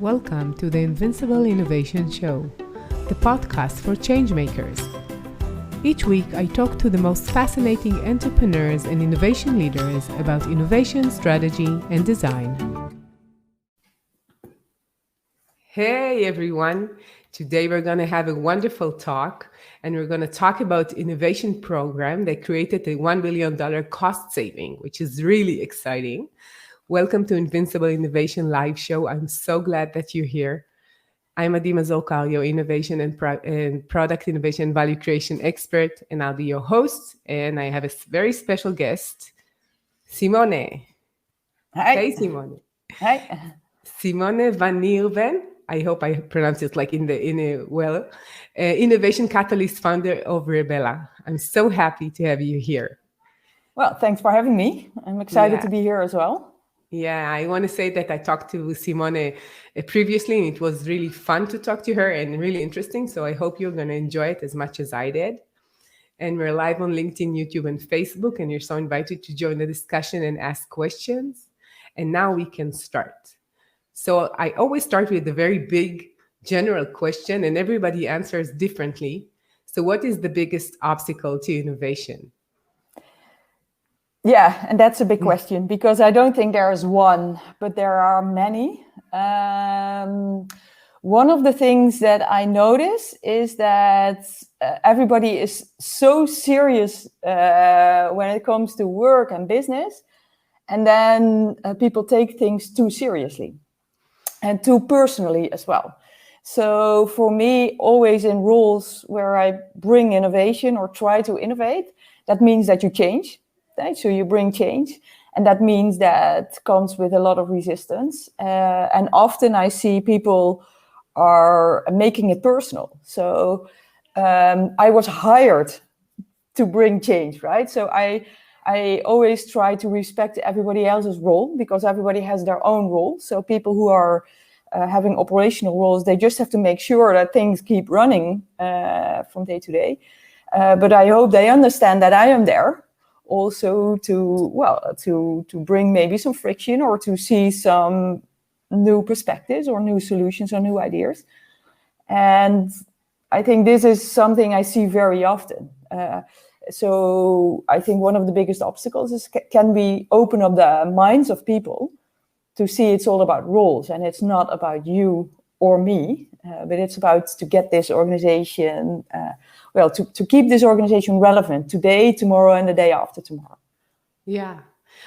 Welcome to the Invincible Innovation Show, the podcast for changemakers. Each week, I talk to the most fascinating entrepreneurs and innovation leaders about innovation, strategy, and design. Hey everyone! Today we're going to have a wonderful talk, and we're going to talk about innovation program that created a $1 billion cost saving, which is really exciting. Welcome to Invincible Innovation Live Show. I'm so glad that you're here. I'm Mazor, Kario, innovation and product innovation value creation expert, and I'll be your host. And I have a very special guest, Simone. Hi. Hey, Simone. Hi. Simone Van Neerven. I hope I pronounced it like in a well. Innovation catalyst, founder of reBella. I'm so happy to have you here. Well, thanks for having me. I'm excited to be here as well. Yeah, I want to say that I talked to Simone previously, and it was really fun to talk to her and really interesting. So I hope you're going to enjoy it as much as I did. And we're live on LinkedIn, YouTube, and Facebook, and you're so invited to join the discussion and ask questions. And now we can start. So I always start with a very big general question, and everybody answers differently. So what is the biggest obstacle to innovation? Yeah, and that's a big question because I don't think there is one, but there are many. One of the things that I notice is that everybody is so serious when it comes to work and business, and then people take things too seriously and too personally as well. So for me, always in roles where I bring innovation or try to innovate, that means that you change. Right? So you bring change, and that means that comes with a lot of resistance. And often I see people are making it personal. So I was hired to bring change, right? So I always try to respect everybody else's role because everybody has their own role. So people who are having operational roles, they just have to make sure that things keep running from day to day. But I hope they understand that I am there also to bring maybe some friction or to see some new perspectives or new solutions or new ideas. And I think this is something I see very often. So I think one of the biggest obstacles is can we open up the minds of people to see it's all about roles and it's not about you or me, but it's about to get this organization to keep this organization relevant today, tomorrow, and the day after tomorrow. Yeah.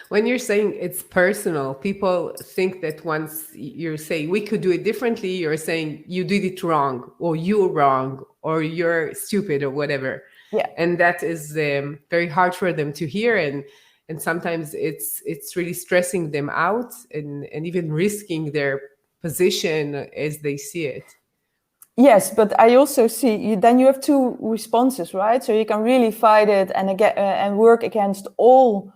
When you're saying it's personal, people think that once you're saying we could do it differently, you're saying you did it wrong, or you're wrong, or you're stupid, or whatever. Yeah. And that is very hard for them to hear. And sometimes it's really stressing them out and even risking their position as they see it. Yes, but I also see then you have two responses, right? So you can really fight it and work against all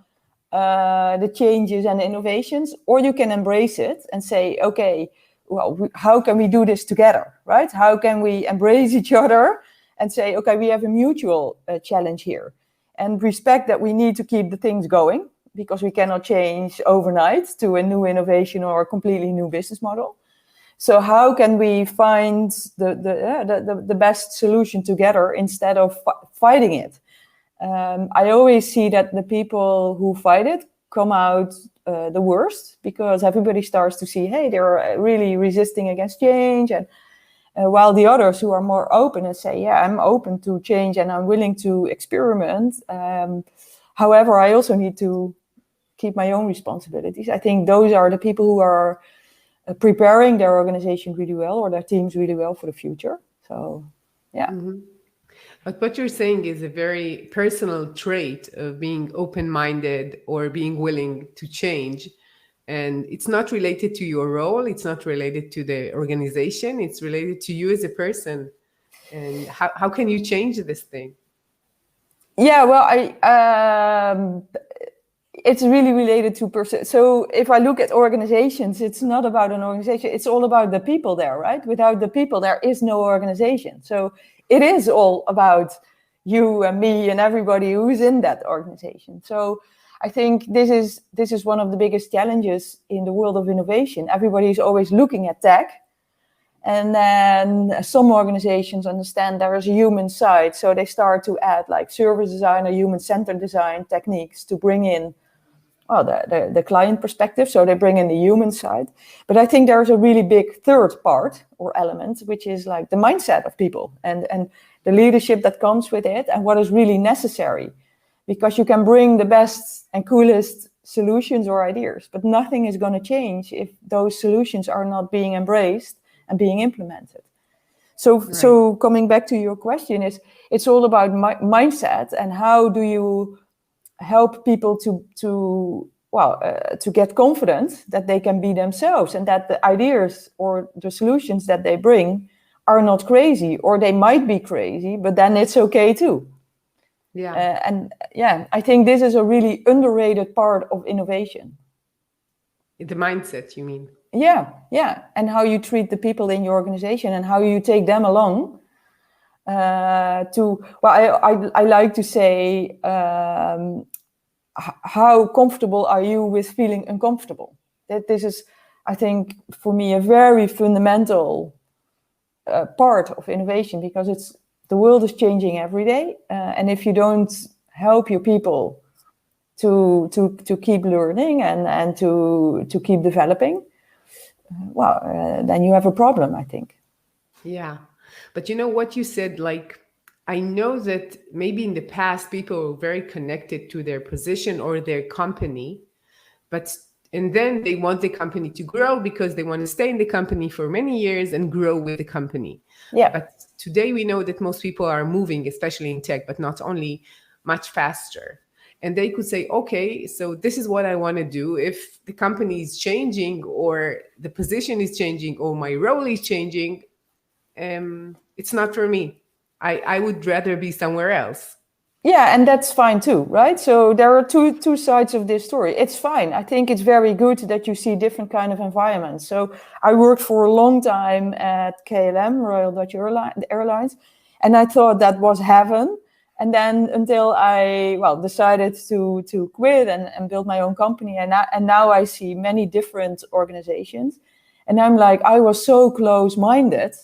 the changes and innovations, or you can embrace it and say, okay, well, how can we do this together, right? How can we embrace each other and say, okay, we have a mutual challenge here, and respect that we need to keep the things going because we cannot change overnight to a new innovation or a completely new business model. So how can we find the best solution together instead of fighting it? I always see that the people who fight it come out the worst because everybody starts to see, hey, they're really resisting against change. And while the others who are more open and say, yeah, I'm open to change and I'm willing to experiment. However, I also need to keep my own responsibilities. I think those are the people who are preparing their organization really well or their teams really well for the future. So, yeah. Mm-hmm. But what you're saying is a very personal trait of being open-minded or being willing to change. And it's not related to your role. It's not related to the organization. It's related to you as a person. And how can you change this thing? Yeah, well, it's really related to person. So if I look at organizations, it's not about an organization. It's all about the people there, right? Without the people, there is no organization. So it is all about you and me and everybody who's in that organization. So I think this is one of the biggest challenges in the world of innovation. Everybody is always looking at tech And then some organizations understand there is a human side, so they start to add like service design or human-centered design techniques to bring in the client perspective. So they bring in the human side. But I think there's a really big third part or element, which is like the mindset of people and the leadership that comes with it and what is really necessary. Because you can bring the best and coolest solutions or ideas, but nothing is going to change if those solutions are not being embraced and being implemented. So coming back to your question, it's all about mindset and how do you help people to get confident that they can be themselves and that the ideas or the solutions that they bring are not crazy, or they might be crazy, but then it's okay too. I think this is a really underrated part of innovation. The mindset, you mean? Yeah. And how you treat the people in your organization and how you take them along. I like to say, how comfortable are you with feeling uncomfortable? That this is, I think, for me, a very fundamental part of innovation, because the world is changing every day, and if you don't help your people to keep learning and to keep developing, then you have a problem, I think. Yeah. But you know what you said, like, I know that maybe in the past people were very connected to their position or their company, and then they want the company to grow because they want to stay in the company for many years and grow with the company. Yeah. But today we know that most people are moving, especially in tech, but not only, much faster. And they could say, okay, so this is what I want to do. If the company is changing or the position is changing or my role is changing, it's not for me. I would rather be somewhere else. Yeah, and that's fine too, right? So there are two sides of this story. It's fine. I think it's very good that you see different kind of environments. So I worked for a long time at KLM, Royal Dutch Airlines, and I thought that was heaven. And then until I decided to quit and build my own company, and now I see many different organizations, and I'm like, I was so close-minded.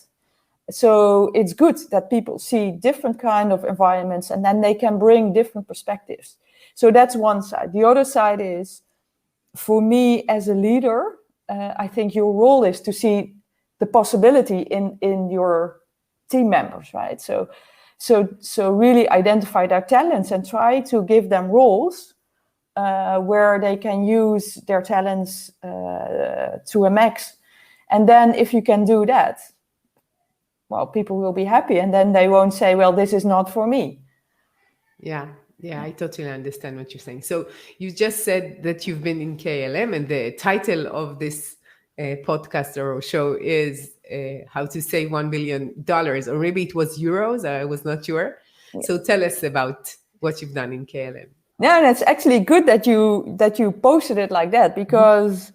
So it's good that people see different kind of environments and then they can bring different perspectives. So that's one side. The other side is, for me as a leader, I think your role is to see the possibility in your team members, right? So really identify their talents and try to give them roles where they can use their talents to a max. And then if you can do that, people will be happy, and then they won't say, well, this is not for me. Yeah, I totally understand what you're saying. So you just said that you've been in KLM, and the title of this podcast or show is how to save $1 billion, or maybe it was euros. I was not sure. Yeah. So tell us about what you've done in KLM. Yeah, that's actually good that you posted it like that, because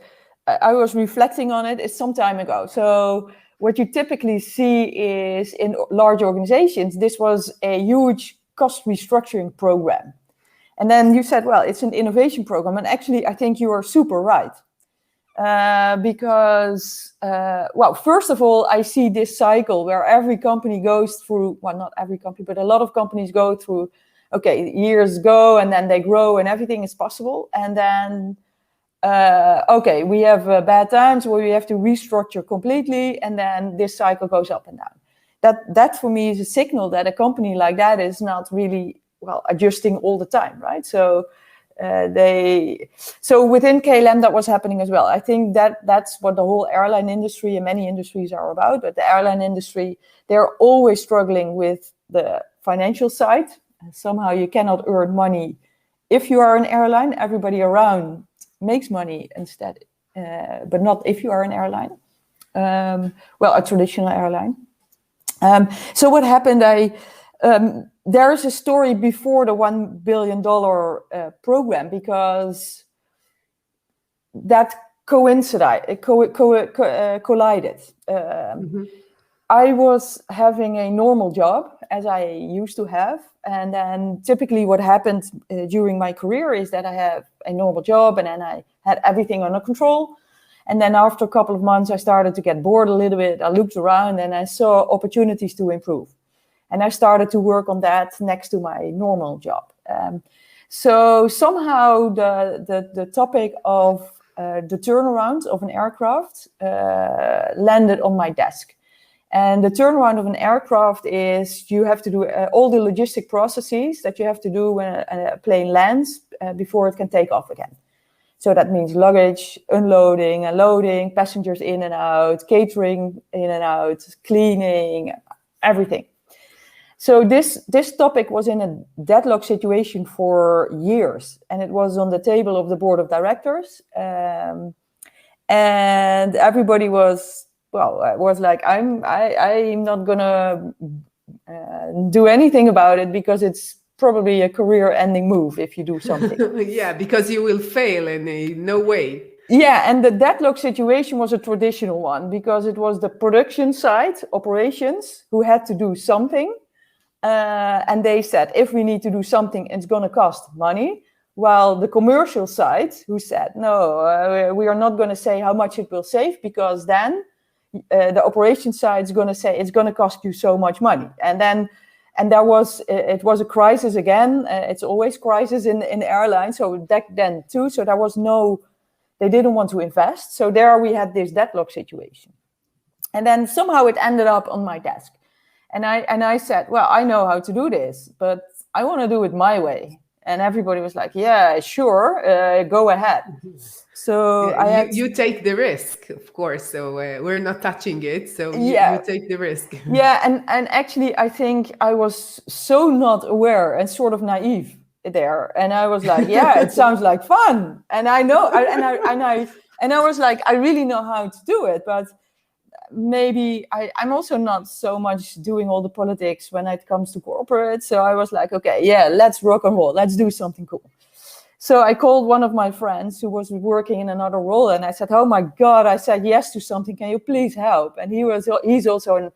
I was reflecting on it. It's some time ago. So what you typically see is in large organizations, this was a huge cost restructuring program. And then you said, well, it's an innovation program. And actually, I think you are super right. Because, first of all, I see this cycle where every company goes through, not every company, but a lot of companies go through, years go and then they grow and everything is possible. And then we have bad times where we have to restructure completely, and then this cycle goes up and down. That for me is a signal that a company like that is not really adjusting all the time, right? So within KLM that was happening as well. I think that's what the whole airline industry and many industries are about. But the airline industry, they're always struggling with the financial side. Somehow you cannot earn money if you are an airline. Everybody around makes money instead, but not if you are an airline, a traditional airline. So what happened, there is a story before the $1 billion program, because that collided. I was having a normal job, as I used to have. And then typically what happened during my career is that I have a normal job and then I had everything under control. And then after a couple of months, I started to get bored a little bit. I looked around and I saw opportunities to improve. And I started to work on that next to my normal job. So somehow the topic of the turnaround of an aircraft landed on my desk. And the turnaround of an aircraft is you have to do all the logistic processes that you have to do when a plane lands before it can take off again. So that means luggage, unloading and loading, passengers in and out, catering in and out, cleaning, everything. So this topic was in a deadlock situation for years, and it was on the table of the board of directors, and everybody was like, I'm not gonna do anything about it because it's probably a career-ending move if you do something. Yeah, because you will fail in no way. Yeah, and the deadlock situation was a traditional one because it was the production side, operations, who had to do something. And they said, if we need to do something, it's going to cost money. While the commercial side, who said, no, we are not going to say how much it will save, because then the operation side is going to say it's going to cost you so much money. And it was a crisis again. It's always crisis in airlines. So back then too. So they didn't want to invest. So there we had this deadlock situation. And then somehow it ended up on my desk. And I said, well, I know how to do this, but I want to do it my way. And everybody was like, yeah, sure, go ahead. So yeah, you take the risk, of course. So we're not touching it. So you take the risk. Yeah, and actually, I think I was so not aware and sort of naive there. And I was like, yeah, it sounds like fun. And I know, and I was like, I really know how to do it, but maybe I'm also not so much doing all the politics when it comes to corporate. So I was like, okay, yeah, let's rock and roll. Let's do something cool. So I called one of my friends who was working in another role, and I said, oh my God, I said yes to something. Can you please help? And he's also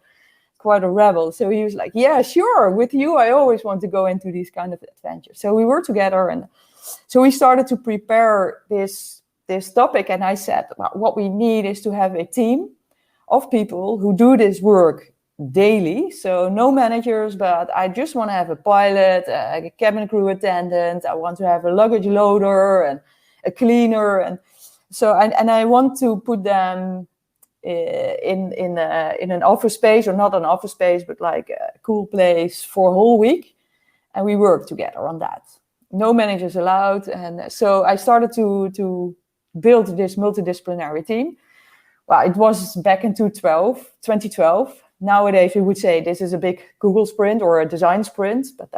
quite a rebel. So he was like, yeah, sure. With you, I always want to go into these kind of adventures. So we were together, and so we started to prepare this topic. And I said, well, what we need is to have a team of people who do this work daily. So no managers, but I just want to have a pilot, a cabin crew attendant. I want to have a luggage loader and a cleaner. And so, and I want to put them in an office space, or not an office space, but like a cool place for a whole week. And we work together on that. No managers allowed. And so I started to build this multidisciplinary team. Well, it was back in 2012. Nowadays, we would say this is a big Google sprint or a design sprint. But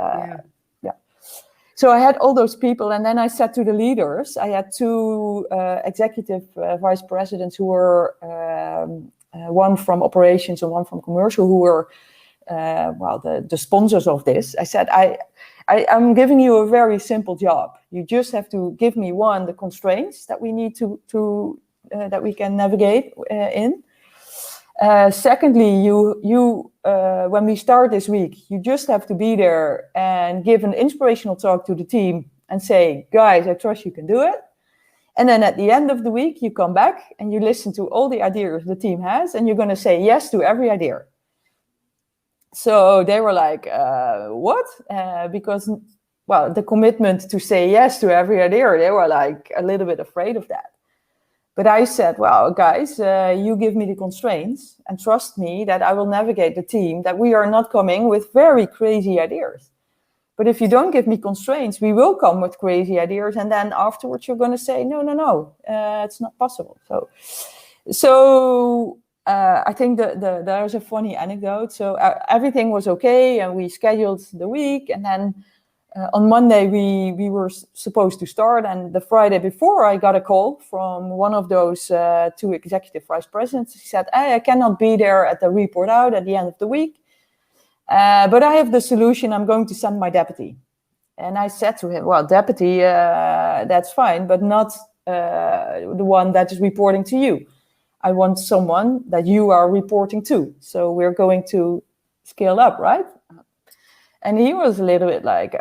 yeah. So I had all those people. And then I said to the leaders, I had two executive vice presidents who were one from operations and one from commercial, who were, the sponsors of this. I said, I'm giving you a very simple job. You just have to give me, one, the constraints that we need to that we can navigate in. Secondly, you when we start this week, you just have to be there and give an inspirational talk to the team and say, guys, I trust you can do it. And then at the end of the week, you come back and you listen to all the ideas the team has, and you're going to say yes to every idea. So they were like, what? Because, well, the commitment to say yes to every idea, they were like a little bit afraid of that. But I said, well, guys, you give me the constraints and trust me that I will navigate the team, that we are not coming with very crazy ideas. But if you don't give me constraints, we will come with crazy ideas. And then afterwards, you're going to say, no, it's not possible. So I think there's a funny anecdote. So everything was okay, and we scheduled the week. And then on Monday, we were supposed to start, and the Friday before, I got a call from one of those two executive vice presidents. He said, hey, I cannot be there at the report out at the end of the week, but I have the solution. I'm going to send my deputy. And I said to him, well, deputy, that's fine, but not the one that is reporting to you. I want someone that you are reporting to. So we're going to scale up, right? And he was a little bit like,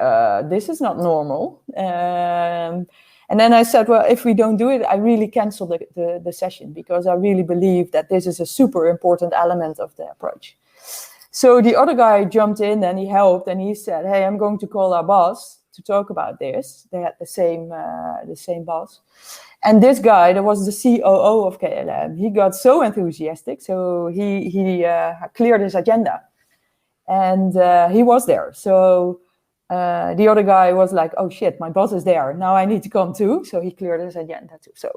this is not normal. And And then I said, well, if we don't do it, I really cancel the session, because I really believe that this is a super important element of the approach. So the other guy jumped in and he helped, and he said, hey, I'm going to call our boss to talk about this. They had the same boss. And this guy, that was the COO of KLM, he got so enthusiastic. So he cleared his agenda, and he was there. So the other guy was like, oh shit, my boss is there. Now I need to come too. So he cleared his agenda too. So,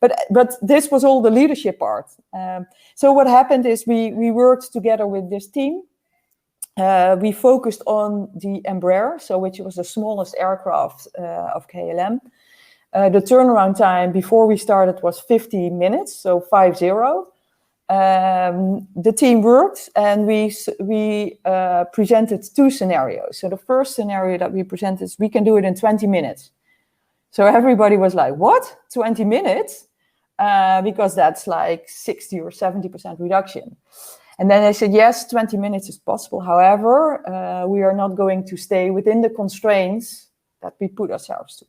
but this was all the leadership part. So what happened is we worked together with this team. We focused on the Embraer, so which was the smallest aircraft of KLM. The turnaround time before we started was 50 minutes, so 50. The team worked, and we presented two scenarios. So the first scenario that we presented is we can do it in 20 minutes. So everybody was like, what? 20 minutes? Because that's like 60 or 70% reduction. And then I said, yes, 20 minutes is possible. However, we are not going to stay within the constraints that we put ourselves to.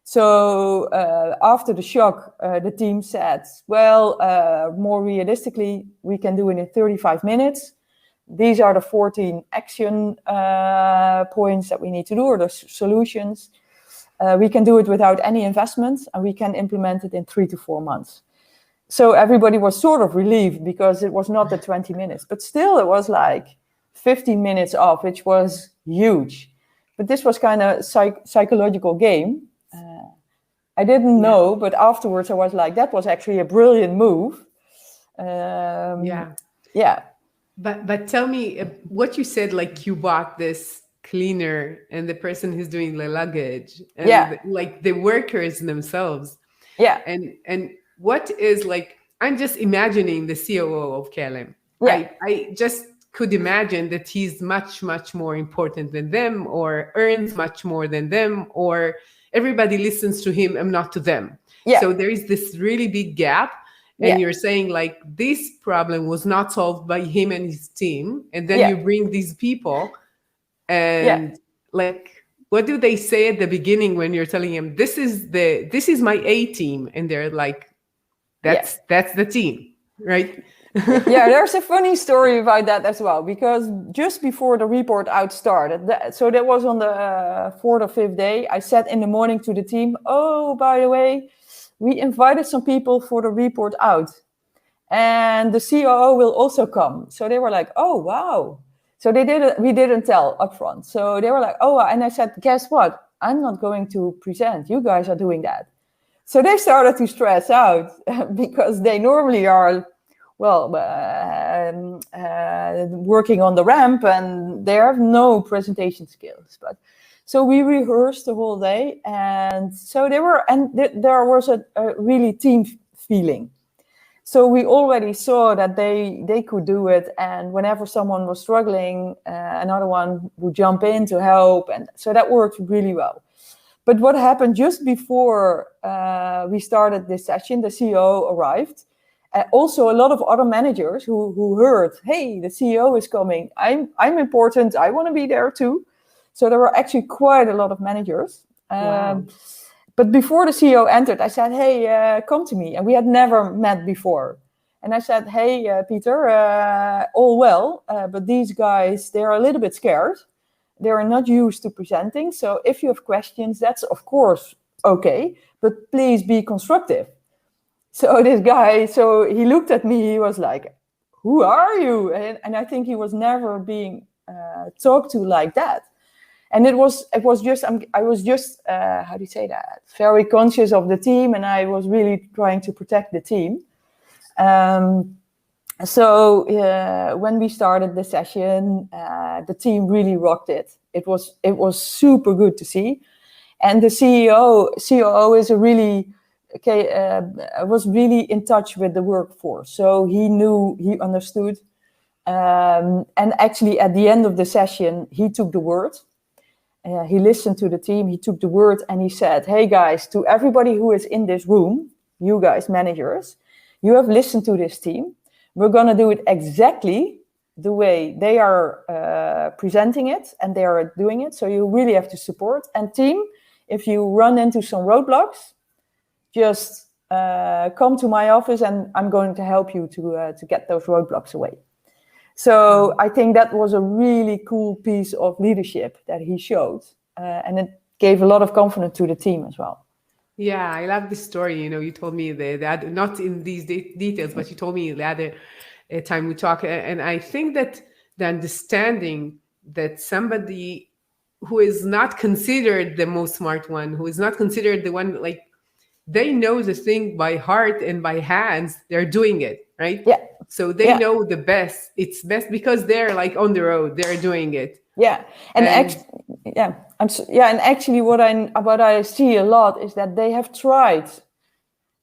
So after the shock, the team said, well, more realistically, we can do it in 35 minutes. These are the 14 action points that we need to do, or the solutions. We can do it without any investment, and we can implement it in 3 to 4 months. So everybody was sort of relieved, because it was not the 20 minutes. But still, it was like 15 minutes off, which was huge. But this was kind of psychological game. I didn't know, but afterwards I was like, that was actually a brilliant move. Yeah. But tell me what you said, like you bought this cleaner and the person who's doing the luggage and like the workers themselves. Yeah. And what is like, I'm just imagining the COO of KLM. Yeah. I just could imagine that he's much, much more important than them, or earns much more than them, or everybody listens to him and not to them. Yeah. So there is this really big gap. And you're saying like this problem was not solved by him and his team. And then you bring these people and like, what do they say at the beginning when you're telling them, this is my A team? And they're like, that's the team, right? Yeah, there's a funny story about that as well, because just before the report out started, so that was on the 4th or 5th day, I said in the morning to the team, oh, by the way, we invited some people for the report out, and the COO will also come. So they were like, oh, wow. So we didn't tell upfront. So they were like, oh, and I said, guess what? I'm not going to present. You guys are doing that. So they started to stress out because they normally are, well, working on the ramp, and they have no presentation skills. But so we rehearsed the whole day, and so there was a really team feeling. So we already saw that they could do it, and whenever someone was struggling, another one would jump in to help, and so that worked really well. But what happened just before we started this session, the CEO arrived. Also, a lot of other managers who heard, hey, the CEO is coming. I'm important. I want to be there too. So there were actually quite a lot of managers. Wow. But before the CEO entered, I said, hey, come to me. And we had never met before. And I said, hey, Peter, all well. But these guys, they're a little bit scared. They're not used to presenting. So if you have questions, that's, of course, okay. But please be constructive. So this guy, so he looked at me, he was like, who are you? And I think he was never being talked to like that. And I was just, how do you say that? Very conscious of the team, and I was really trying to protect the team. So when we started the session, the team really rocked it. It was super good to see. And the COO is was really in touch with the workforce. So he understood. And actually at the end of the session, he took the word. He listened to the team, he took the word, and he said, hey guys, to everybody who is in this room, you guys managers, you have listened to this team. We're going to do it exactly the way they are presenting it, and they are doing it. So you really have to support. And team, if you run into some roadblocks, just come to my office and I'm going to help you to get those roadblocks away. So I think that was a really cool piece of leadership that he showed. And it gave a lot of confidence to the team as well. Yeah, I love this story. You told me that not in these details, but you told me the other time we talked. And I think that the understanding that somebody who is not considered the most smart one, who is not considered the one, like, they know the thing by heart and by hands, they're doing it, right? Yeah. So they know the best. It's best because they're like on the road, they're doing it. Yeah. And actually what I see a lot is that they have tried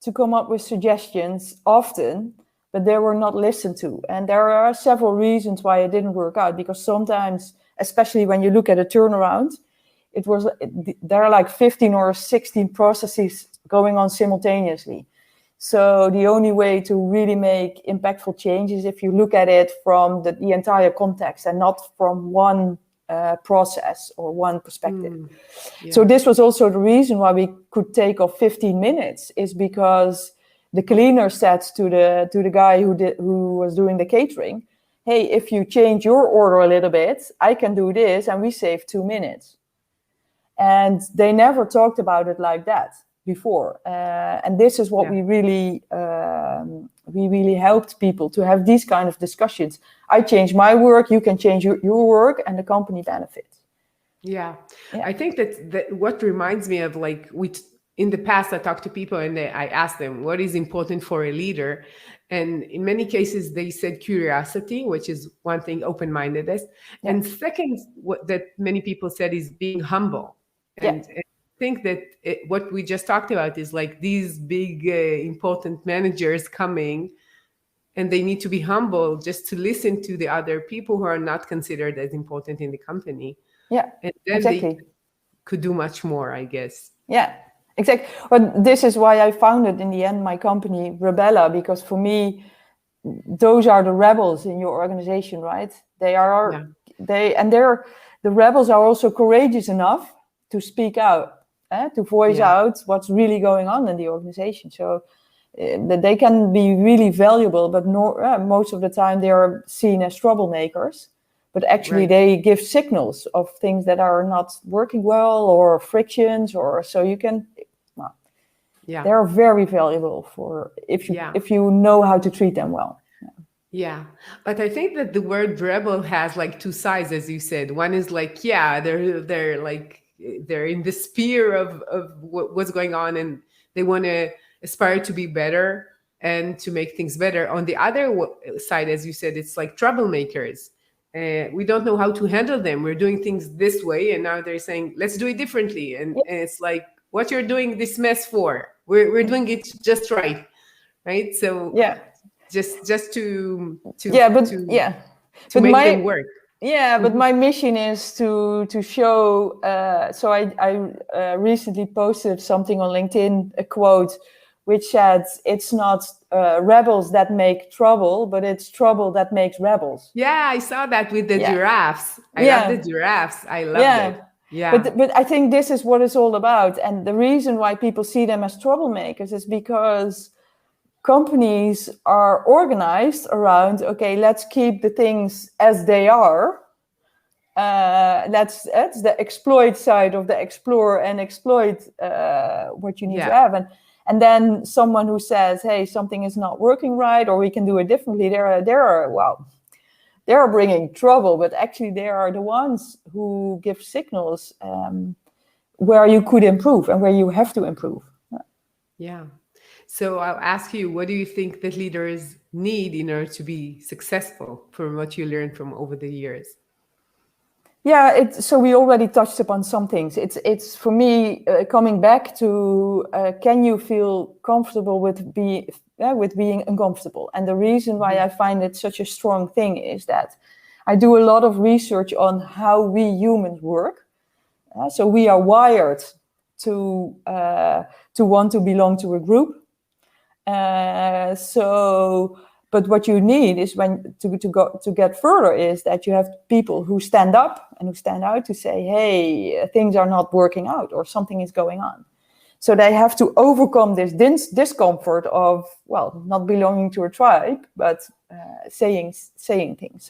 to come up with suggestions often, but they were not listened to. And there are several reasons why it didn't work out, because sometimes, especially when you look at a turnaround, there are like 15 or 16 processes going on simultaneously. So the only way to really make impactful changes, if you look at it from the entire context and not from one process or one perspective. So this was also the reason why we could take off 15 minutes, is because the cleaner said to the guy who was doing the catering, hey, if you change your order a little bit, I can do this, and we save 2 minutes. And they never talked about it like that before. And this is what we really helped people to have these kind of discussions. I change my work, you can change your work, and the company benefits. Yeah. I think that what reminds me of, like, in the past, I talked to people and I asked them, what is important for a leader? And in many cases, they said curiosity, which is one thing, open-mindedness. Yeah. And second, what that many people said is being humble. And I think that what we just talked about is like these big, important managers coming, and they need to be humble just to listen to the other people who are not considered as important in the company. Yeah, and then they could do much more, I guess. Yeah, exactly. But this is why I founded in the end my company reBella, because for me, those are the rebels in your organization, right? The rebels are also courageous enough to speak out, to voice out what's really going on in the organization. So that they can be really valuable, but most of the time they are seen as troublemakers. But actually they give signals of things that are not working well, or frictions, or so you can. They are very valuable for if you know how to treat them well. Yeah, but I think that the word rebel has like two sides, as you said. One is like, they're like, they're in the sphere of what's going on, and they want to aspire to be better and to make things better. On the other side, as you said, it's like troublemakers. We don't know how to handle them. We're doing things this way, and now they're saying, let's do it differently. And it's like, what you're doing this mess for? We're doing it just right. So just to make them work. Yeah, but my mission is to show. So I recently posted something on LinkedIn, a quote, which said, "It's not rebels that make trouble, but it's trouble that makes rebels." Yeah, I saw that with the giraffes. I love the giraffes. I love it. Yeah. But I think this is what it's all about, and the reason why people see them as troublemakers is because companies are organized around, okay, let's keep the things as they are. That's the exploit side of the explore and exploit what you need to have. And then someone who says, hey, something is not working right, or we can do it differently, they're bringing trouble, but actually they are the ones who give signals where you could improve and where you have to improve. Yeah. So I'll ask you, what do you think that leaders need in order to be successful, from what you learned from over the years? Yeah, so we already touched upon some things. It's for me coming back to can you feel comfortable with being uncomfortable? And the reason why I find it such a strong thing is that I do a lot of research on how we humans work. So we are wired to want to belong to a group. But but what you need is when to get further is that you have people who stand up and who stand out to say, hey, things are not working out or something is going on. So they have to overcome this discomfort of, well, not belonging to a tribe, but saying things.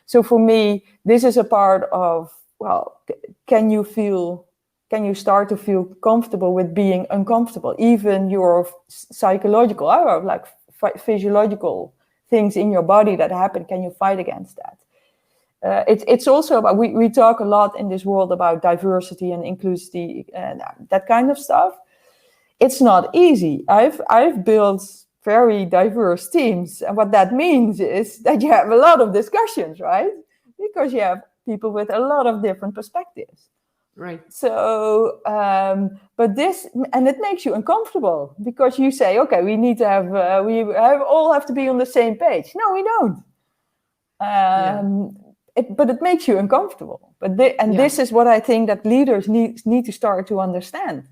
So for me, this is a part of, well, can you start to feel comfortable with being uncomfortable? Even your psychological, like physiological things in your body that happen, can you fight against that? It's also about, we talk a lot in this world about diversity and inclusivity and that kind of stuff. It's not easy. I've built very diverse teams, and what that means is that you have a lot of discussions, right? Because you have people with a lot of different perspectives. Right. So, but this, and it makes you uncomfortable because you say, okay, we need to have, all have to be on the same page. No, we don't. But it makes you uncomfortable. This is what I think that leaders need to start to understand.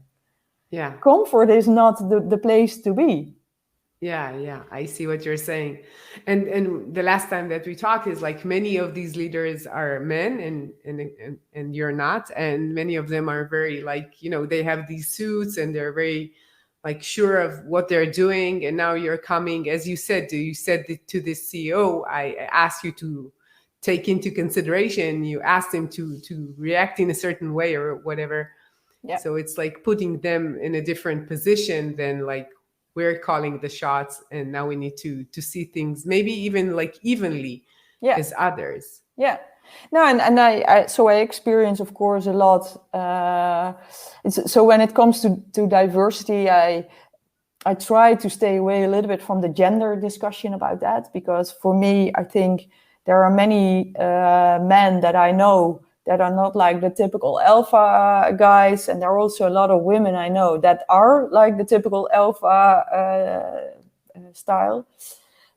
Yeah. Comfort is not the place to be. Yeah, I see what you're saying. And the last time that we talked is like many of these leaders are men and you're not. And many of them are very like, they have these suits and they're very like sure of what they're doing. And now you're coming, as you said to this CEO, I asked you to take into consideration, you asked him to react in a certain way or whatever. Yeah. So it's like putting them in a different position than like, we're calling the shots and now we need to see things maybe even like evenly as others. Yeah. No, and I experience, of course, a lot. So when it comes to diversity, I try to stay away a little bit from the gender discussion about that, because for me, I think there are many men that I know that are not like the typical alpha guys. And there are also a lot of women I know that are like the typical alpha style.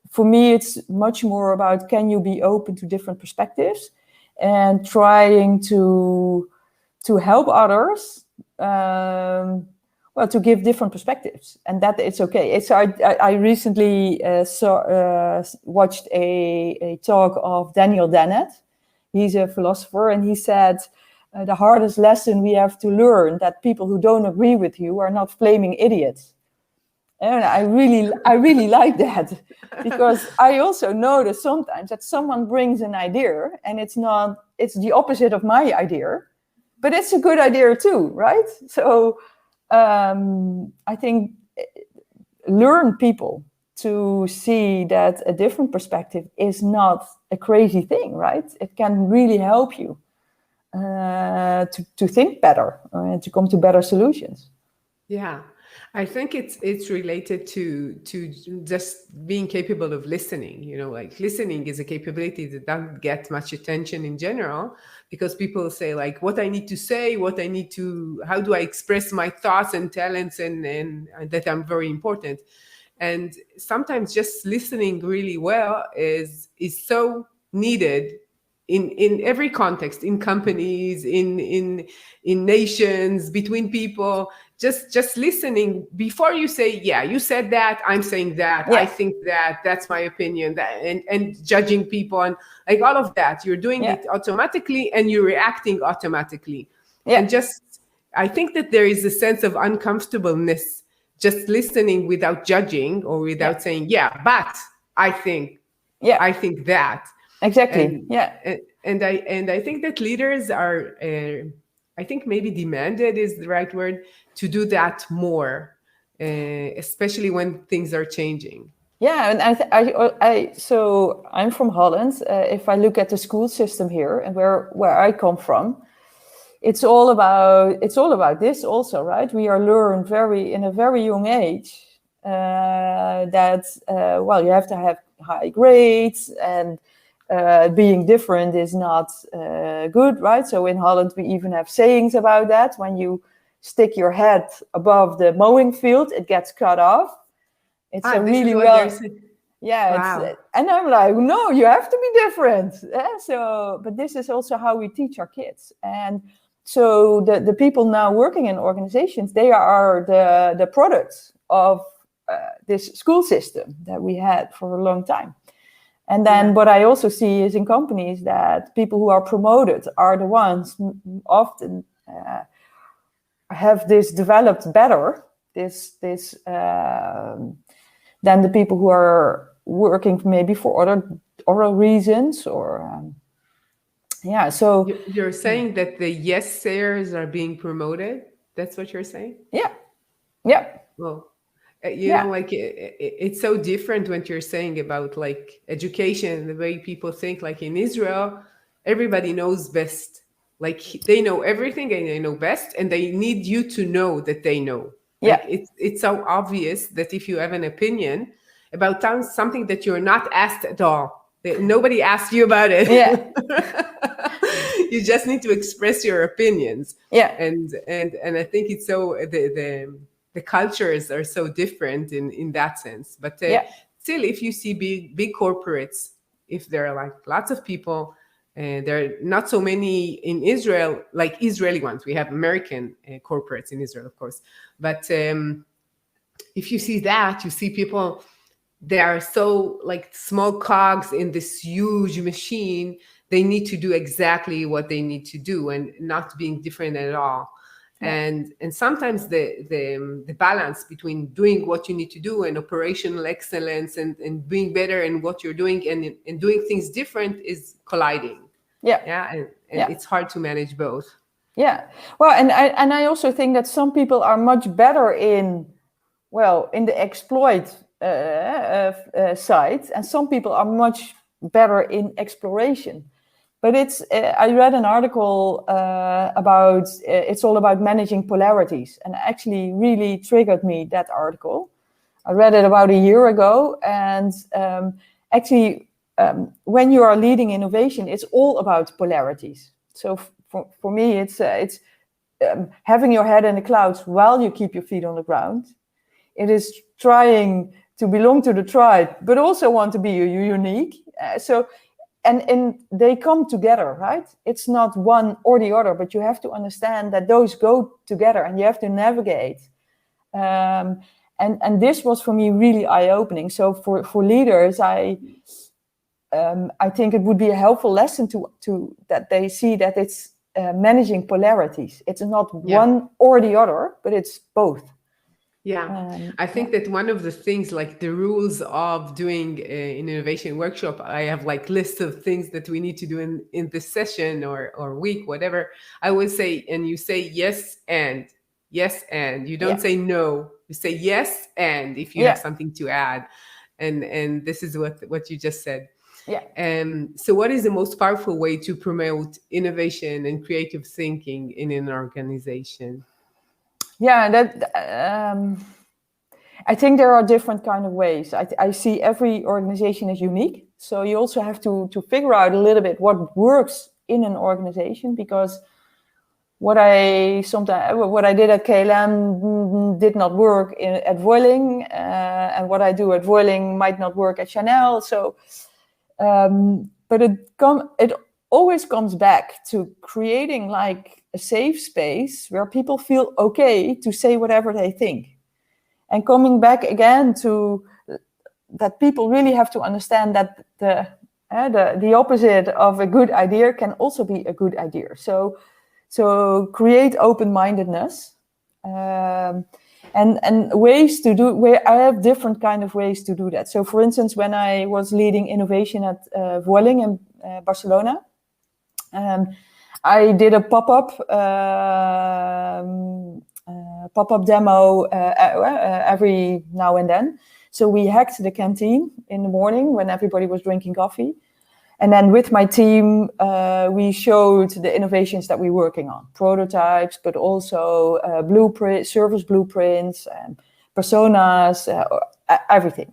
For me, it's much more about, can you be open to different perspectives and trying to help others, to give different perspectives, and that it's okay. I recently watched a talk of Daniel Dennett. He's a philosopher, and he said, the hardest lesson we have to learn that people who don't agree with you are not flaming idiots. And I really like that, because I also notice sometimes that someone brings an idea and it's the opposite of my idea, but it's a good idea too, right? So I think learn people to see that a different perspective is not a crazy thing, right? It can really help you to think better and to come to better solutions. Yeah, I think it's related to just being capable of listening. Like listening is a capability that doesn't get much attention in general, because people say like what I need to say, how do I express my thoughts and talents, and that I'm very important. And sometimes just listening really well is so needed in every context, in companies, in nations, between people. Just listening before you say, yeah, you said that, I'm saying that, I think that's my opinion, that and judging people and like all of that. You're doing it automatically and you're reacting automatically. And I think that there is a sense of uncomfortableness just listening without judging or without saying, but I think that. Exactly. And I think that leaders are, I think maybe demanded is the right word, to do that more, especially when things are changing. Yeah, and so I'm from Holland. If I look at the school system here and where I come from, it's all about this also, right? We are learned in a very young age that you have to have high grades, and being different is not good, right? So in Holland we even have sayings about that. When you stick your head above the mowing field, it gets cut off. It's a really and I'm like, no, you have to be different. But this is also how we teach our kids. And so the people now working in organizations, they are the products of this school system that we had for a long time. And then what I also see is in companies that people who are promoted are the ones often have this developed better, than the people who are working maybe for other reasons or So you're saying that the yes sayers are being promoted. That's what you're saying? Yeah. Well, like it's so different when you're saying about like education, the way people think. Like in Israel, everybody knows best. Like they know everything and they know best, and they need you to know that they know. Like it's so obvious that if you have an opinion about something that you're not asked at all, that nobody asked you about it. You just need to express your opinions. And I think it's so the cultures are so different in that sense. But still, if you see big corporates, if there are like lots of people, there are not so many in Israel, like Israeli ones. We have American corporates in Israel, of course. But if you see that, you see people, they are so like small cogs in this huge machine. They need to do exactly what they need to do and not being different at all. And sometimes the balance between doing what you need to do and operational excellence and being better in what you're doing and doing things different is colliding. And it's hard to manage both. Well, and I also think that some people are much better in the exploit side, and some people are much better in exploration. But I read an article about it's all about managing polarities, and actually really triggered me, that article. I read it about a year ago, and when you are leading innovation, it's all about polarities. So for me, it's having your head in the clouds while you keep your feet on the ground. It is trying to belong to the tribe, but also want to be unique. And they come together, right? It's not one or the other, but you have to understand that those go together, and you have to navigate. And this was for me really eye-opening. So for leaders, I think it would be a helpful lesson to that they see that it's managing polarities. It's not one or the other, but it's both. I think that one of the things, like the rules of doing an innovation workshop, I have like lists of things that we need to do in this session or week, whatever. I would say, and you say yes and you don't say no. You say yes and if you have something to add, and this is what you just said. So what is the most powerful way to promote innovation and creative thinking in an organization? I think there are different kind of ways. I see every organization is unique, so you also have to figure out a little bit what works in an organization, because what I did at KLM did not work at Vueling, and what I do at Vueling might not work at Chanel. So, but it always comes back to creating like a safe space where people feel okay to say whatever they think, and coming back again to that people really have to understand that the opposite of a good idea can also be a good idea. So create open-mindedness, and ways to do. Where I have different kind of ways to do that. So, for instance, when I was leading innovation at Vueling in Barcelona, I did a pop-up demo every now and then. So we hacked the canteen in the morning when everybody was drinking coffee. And then with my team, we showed the innovations that we're working on, prototypes, but also service blueprints, personas, everything.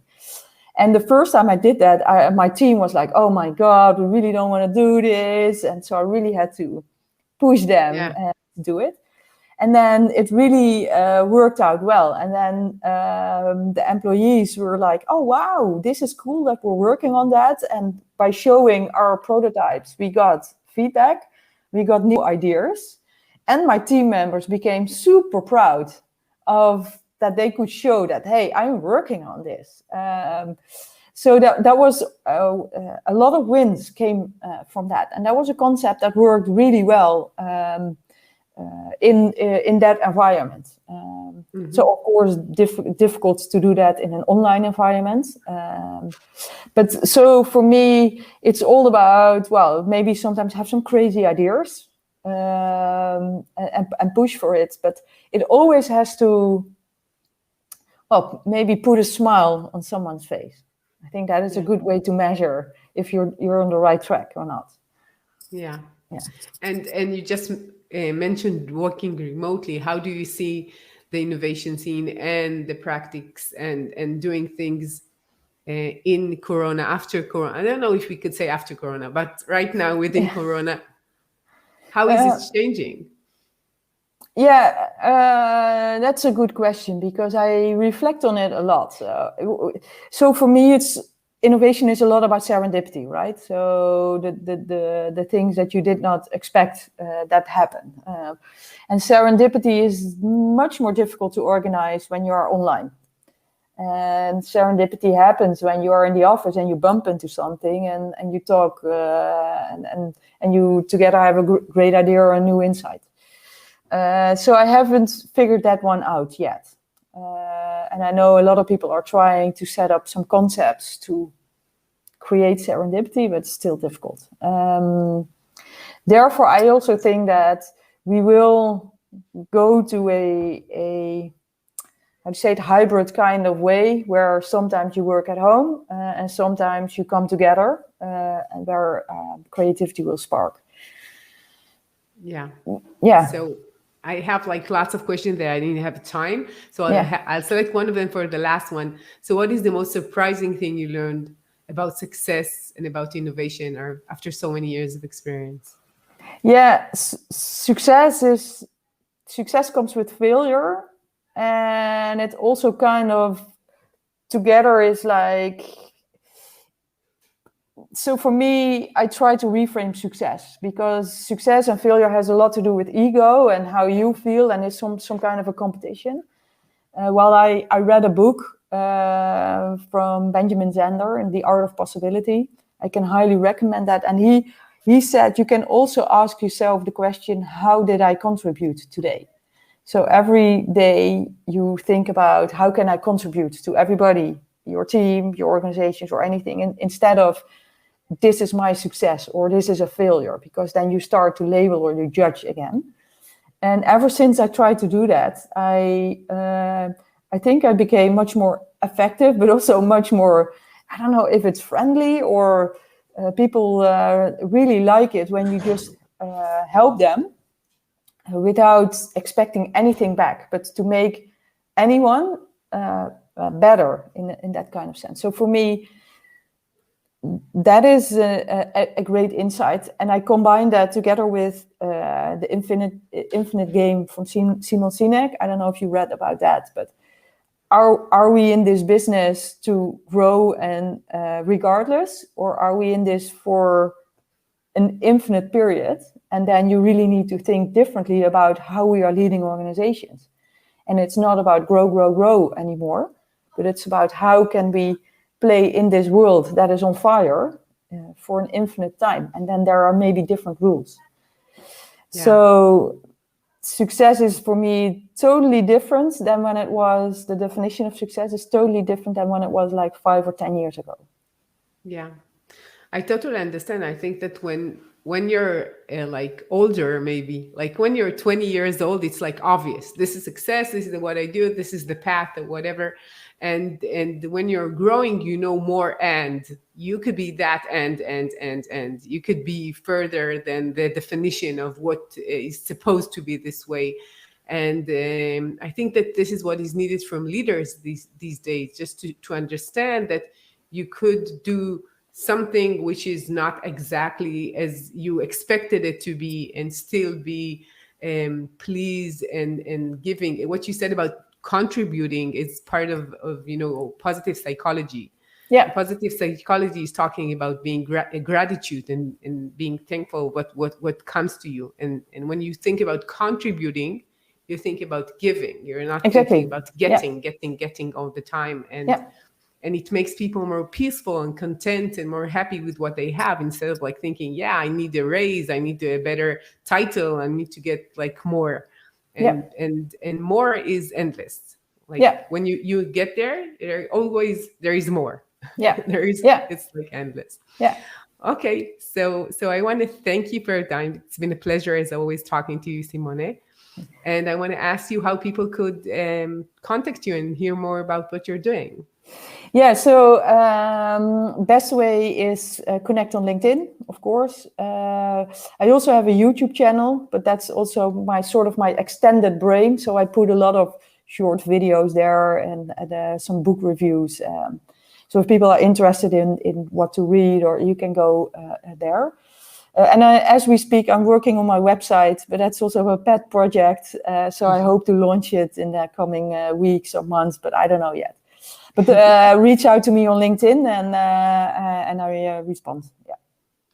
And the first time I did that, my team was like, oh my God, we really don't want to do this. And so I really had to push them to do it. And then it really worked out well. And then the employees were like, oh, wow, this is cool that we're working on that. And by showing our prototypes, we got feedback, we got new ideas. And my team members became super proud of that they could show that, hey, I'm working on this. So that was a lot of wins came from that, and that was a concept that worked really well in that environment. So of course, difficult to do that in an online environment. But so for me, it's all about, well, maybe sometimes have some crazy ideas and push for it, but it always has to, well, maybe put a smile on someone's face. I think that is a good way to measure if you're on the right track or not. Yeah. And you just mentioned working remotely. How do you see the innovation scene and the practice and doing things in Corona, after Corona? I don't know if we could say after Corona, but right now within Corona, how is it changing? Yeah, that's a good question because I reflect on it a lot. So for me, innovation is a lot about serendipity, right? So the things that you did not expect that happen. And serendipity is much more difficult to organize when you are online. And serendipity happens when you are in the office and you bump into something and you talk and you together have a great idea or a new insight. So I haven't figured that one out yet. And I know a lot of people are trying to set up some concepts to create serendipity, but it's still difficult. Therefore, I also think that we will go to I'd say, hybrid kind of way where sometimes you work at home and sometimes you come together and where creativity will spark. Yeah. Yeah. So I have like lots of questions that I didn't have time. So I'll select one of them for the last one. So what is the most surprising thing you learned about success and about innovation or after so many years of experience? Yeah, success comes with failure. And it also kind of together is like, so for me, I try to reframe success because success and failure has a lot to do with ego and how you feel, and it's some kind of a competition. While I read a book from Benjamin Zander in The Art of Possibility, I can highly recommend that. And he said you can also ask yourself the question, how did I contribute today? So every day you think about how can I contribute to everybody, your team, your organizations, or anything, and instead of this is my success or this is a failure, because then you start to label or you judge again. And ever since I tried to do that, I think I became much more effective, but also much more, I don't know if it's friendly or people really like it when you just help them without expecting anything back, but to make anyone better in that kind of sense. So for me, that is a great insight, and I combine that together with the infinite game from Simon Sinek. I don't know if you read about that, but are we in this business to grow and regardless, or are we in this for an infinite period? And then you really need to think differently about how we are leading organizations. And it's not about grow anymore, but it's about how can we play in this world that is on fire for an infinite time. And then there are maybe different rules. Yeah. So success is for me totally different than when it was, the definition of success is totally different than when it was like 5 or 10 years ago. Yeah, I totally understand. I think that when you're like older, maybe like when you're 20 years old, it's like obvious. This is success. This is what I do. This is the path or whatever. And when you're growing, you know more, and you could be that, and you could be further than the definition of what is supposed to be this way. And I think that this is what is needed from leaders these days, just to understand that you could do something which is not exactly as you expected it to be and still be pleased and giving. What you said about contributing is part of positive psychology. Yeah, positive psychology is talking about being gratitude and being thankful what comes to you, and when you think about contributing, you think about giving. You're not Exactly. thinking about getting all the time. And it makes people more peaceful and content and more happy with what they have, instead of like thinking, yeah, I need a raise, I need a better title, I need to get like more. And more is endless. Like when you get there is more. It's like endless. Okay, so I want to thank you for your time. It's been a pleasure as always talking to you, Simone. And I want to ask you how people could contact you and hear more about what you're doing. Yeah, so best way is connect on LinkedIn, of course. I also have a YouTube channel, but that's also my extended brain. So I put a lot of short videos there and some book reviews. So if people are interested in what to read, or you can go there. As we speak, I'm working on my website, but that's also a pet project. So I hope to launch it in the coming weeks or months, but I don't know yet. But reach out to me on LinkedIn and I respond. Yeah.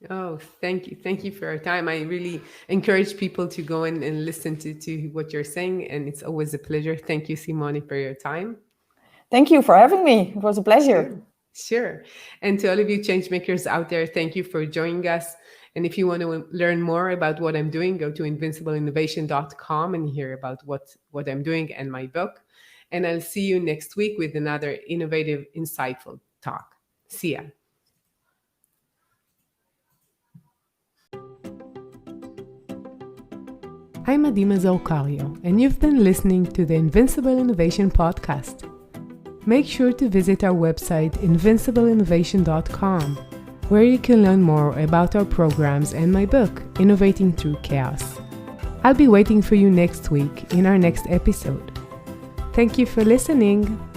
Oh, thank you. Thank you for your time. I really encourage people to go in and listen to what you're saying. And it's always a pleasure. Thank you, Simone, for your time. Thank you for having me. It was a pleasure. Sure. And to all of you change makers out there, thank you for joining us. And if you want to learn more about what I'm doing, go to invincibleinnovation.com and hear about what I'm doing and my book. And I'll see you next week with another innovative, insightful talk. See ya. I'm Mazor Kario, and you've been listening to the Invincible Innovation Podcast. Make sure to visit our website, invincibleinnovation.com, where you can learn more about our programs and my book, Innovating Through Chaos. I'll be waiting for you next week in our next episode. Thank you for listening.